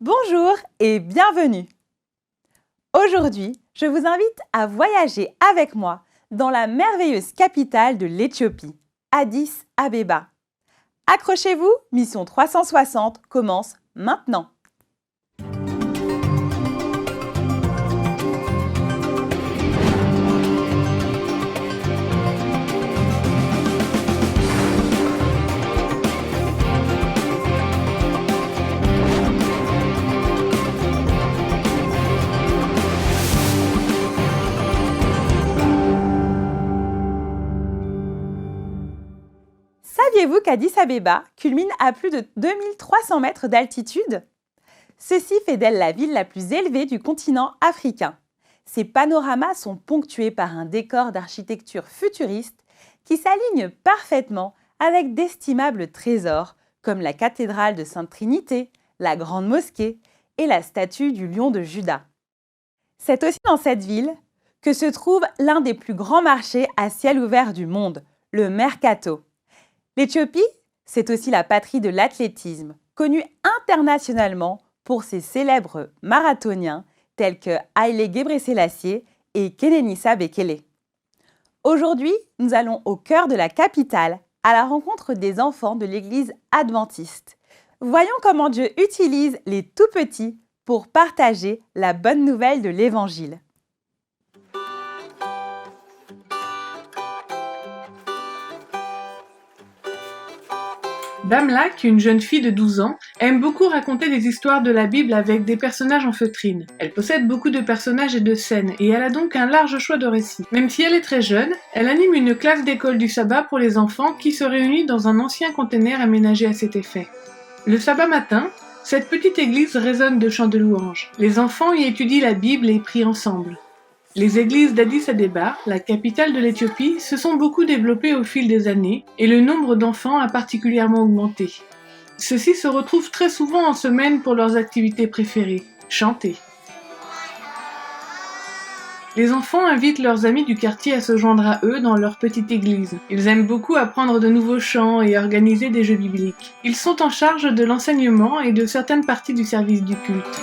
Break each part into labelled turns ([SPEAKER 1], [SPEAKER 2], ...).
[SPEAKER 1] Bonjour et bienvenue. Aujourd'hui, je vous invite à voyager avec moi dans la merveilleuse capitale de l'Éthiopie, Addis Abeba. Accrochez-vous, Mission 360 commence maintenant. Saviez-vous qu'Addis Abeba culmine à plus de 2300 mètres d'altitude? Ceci fait d'elle la ville la plus élevée du continent africain. Ses panoramas sont ponctués par un décor d'architecture futuriste qui s'aligne parfaitement avec d'estimables trésors comme la cathédrale de Sainte-Trinité, la Grande Mosquée et la statue du Lion de Juda. C'est aussi dans cette ville que se trouve l'un des plus grands marchés à ciel ouvert du monde, le Mercato. L'Éthiopie, c'est aussi la patrie de l'athlétisme, connue internationalement pour ses célèbres marathoniens tels que Haile Gebrselassie et Kenenisa Bekele. Aujourd'hui, nous allons au cœur de la capitale, à la rencontre des enfants de l'église adventiste. Voyons comment Dieu utilise les tout-petits pour partager la bonne nouvelle de l'Évangile.
[SPEAKER 2] Damlak, une jeune fille de 12 ans, aime beaucoup raconter des histoires de la Bible avec des personnages en feutrine. Elle possède beaucoup de personnages et de scènes, et elle a donc un large choix de récits. Même si elle est très jeune, elle anime une classe d'école du sabbat pour les enfants qui se réunit dans un ancien container aménagé à cet effet. Le sabbat matin, cette petite église résonne de chants de louanges. Les enfants y étudient la Bible et prient ensemble. Les églises d'Addis Abeba, la capitale de l'Éthiopie, se sont beaucoup développées au fil des années et le nombre d'enfants a particulièrement augmenté. Ceux-ci se retrouvent très souvent en semaine pour leurs activités préférées, chanter. Les enfants invitent leurs amis du quartier à se joindre à eux dans leur petite église. Ils aiment beaucoup apprendre de nouveaux chants et organiser des jeux bibliques. Ils sont en charge de l'enseignement et de certaines parties du service du culte.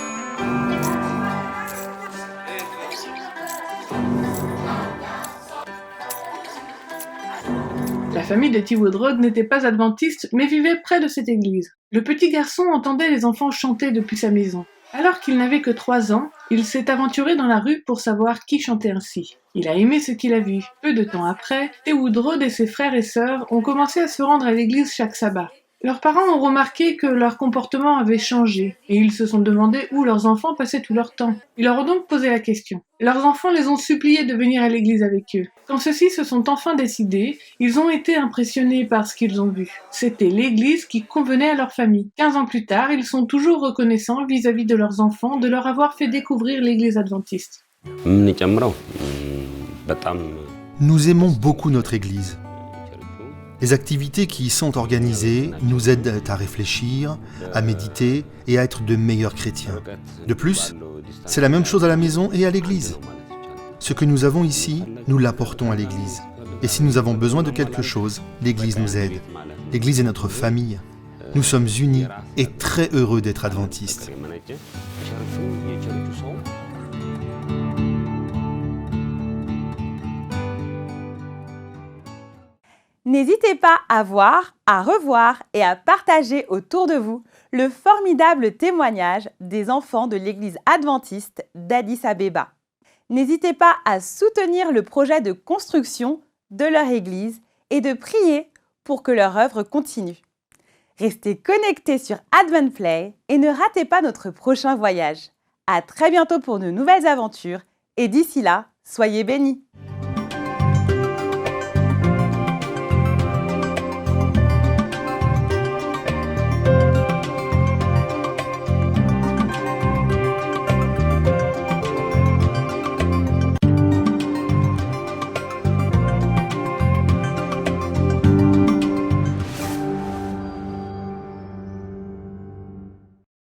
[SPEAKER 2] La famille de T. Woodrow n'était pas adventiste, mais vivait près de cette église. Le petit garçon entendait les enfants chanter depuis sa maison. Alors qu'il n'avait que 3 ans, il s'est aventuré dans la rue pour savoir qui chantait ainsi. Il a aimé ce qu'il a vu. Peu de temps après, T. Woodrow et ses frères et sœurs ont commencé à se rendre à l'église chaque sabbat. Leurs parents ont remarqué que leur comportement avait changé, et ils se sont demandé où leurs enfants passaient tout leur temps. Ils leur ont donc posé la question. Leurs enfants les ont suppliés de venir à l'église avec eux. Quand ceux-ci se sont enfin décidés, ils ont été impressionnés par ce qu'ils ont vu. C'était l'église qui convenait à leur famille. 15 ans plus tard, ils sont toujours reconnaissants vis-à-vis de leurs enfants de leur avoir fait découvrir l'église adventiste.
[SPEAKER 3] Nous aimons beaucoup notre église. Les activités qui y sont organisées nous aident à réfléchir, à méditer et à être de meilleurs chrétiens. De plus, c'est la même chose à la maison et à l'église. Ce que nous avons ici, nous l'apportons à l'église. Et si nous avons besoin de quelque chose, l'église nous aide. L'église est notre famille. Nous sommes unis et très heureux d'être adventistes.
[SPEAKER 1] N'hésitez pas à voir, à revoir et à partager autour de vous le formidable témoignage des enfants de l'église adventiste d'Addis Abeba. N'hésitez pas à soutenir le projet de construction de leur église et de prier pour que leur œuvre continue. Restez connectés sur AdventPlay et ne ratez pas notre prochain voyage. À très bientôt pour de nouvelles aventures et d'ici là, soyez bénis!